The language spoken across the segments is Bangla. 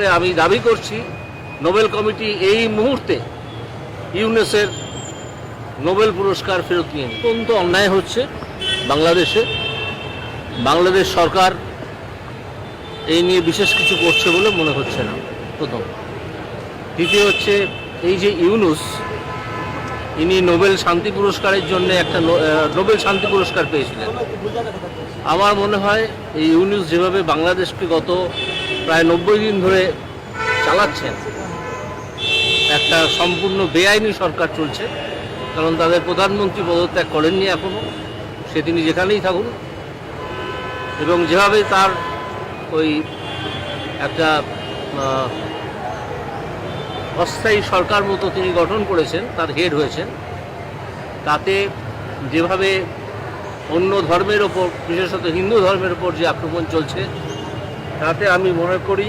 করে আমি দাবি করছি নোবেল কমিটি এই মুহূর্তে ইউনেসের নোবেল পুরস্কার ফেরত নিয়ে নিন। অত্যন্ত অন্যায় হচ্ছে বাংলাদেশে। বাংলাদেশ সরকার এই নিয়ে বিশেষ কিছু করছে বলে মনে হচ্ছে না। প্রথম। দ্বিতীয় হচ্ছে, এই যে ইউনুস, ইনি নোবেল শান্তি পুরস্কারের জন্য একটা নোবেল শান্তি পুরস্কার পেয়েছিলেন। আমার মনে হয় এই ইউনুস যেভাবে বাংলাদেশকে গত প্রায় 90 দিন ধরে চালাচ্ছেন, একটা সম্পূর্ণ বেআইনি সরকার চলছে। কারণ তাদের প্রধানমন্ত্রী পদত্যাগ করেননি এখনও, সে তিনি যেখানেই থাকুন। এবং যেভাবে তার ওই একটা অস্থায়ী সরকার মতো তিনি গঠন করেছেন, তার হেড হয়েছেন, তাতে যেভাবে অন্য ধর্মের ওপর, বিশেষত হিন্দু ধর্মের ওপর যে আক্রমণ চলছে, তাতে আমি মনে করি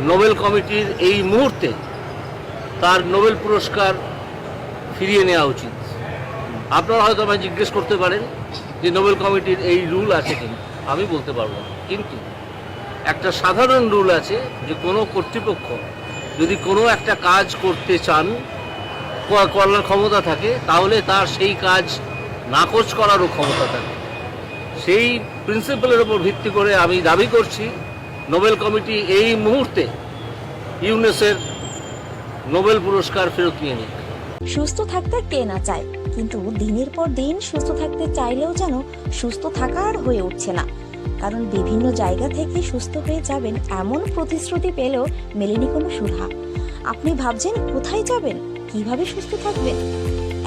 নোবেল কমিটির এই মুহূর্তে তার নোবেল পুরস্কার ফিরিয়ে নেওয়া উচিত। আপনারা হয়তো আমায় জিজ্ঞেস করতে পারেন যে নোবেল কমিটির এই রুল আছে কিনা। আমি বলতে পারবো না, কিন্তু একটা সাধারণ রুল আছে যে কোনো কর্তৃপক্ষ যদি কোনো একটা কাজ করতে চান, করার ক্ষমতা থাকে, তাহলে তার সেই কাজ নাকচ করারও ক্ষমতা থাকে। সেই প্রিন্সিপালের উপর ভিত্তি করে আমি দাবি করছি নোবেল কমিটি এই মুহূর্তে ইউনেসের নোবেল পুরস্কার ফেরত নিয়ে নিক। সুস্থ থাকতে কে না চায়, কিন্তু দিনের পর দিন সুস্থ থাকতে চাইলেও যেন সুস্থ থাকা আর হয়ে উঠছে না। কারণ বিভিন্ন জায়গা থেকে সুস্থ হয়ে যাবেন এমন প্রতিশ্রুতি পেলেও মেলেনি কোনো সুরাহা। আপনি ভাবছেন কোথায় যাবেন, কিভাবে সুস্থ থাকবেন,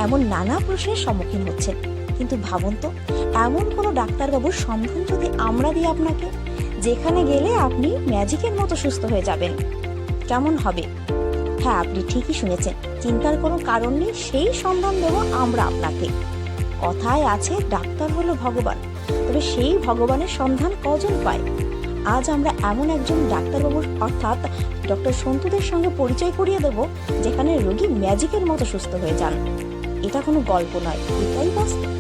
এমন নানা প্রশ্নের সম্মুখীন হচ্ছেন। কিন্তু ভাবুন তো, এমন কোনো ডাক্তারবাবুর সন্ধান যদি আমরা দিই আপনাকে, যেখানে গেলে আপনি ম্যাজিকের মতো সুস্থ হয়ে যাবেন, কেমন হবে? হ্যাঁ, আপনি ঠিকই শুনেছেন, চিন্তার কোনো কারণ নেই, সেই সন্ধান দেব আমরা আপনাকে। কথায় আছে ডাক্তার হলো ভগবান, তবে সেই ভগবানের সন্ধান কজন পায়? আজ আমরা এমন একজন ডাক্তারবাবুর অর্থাৎ ডক্টর সন্তুদের সঙ্গে পরিচয় করিয়ে দেব, যেখানে রোগী ম্যাজিকের মতো সুস্থ হয়ে যান। এটা কোনো গল্প নয়, এটাই বাস্তব।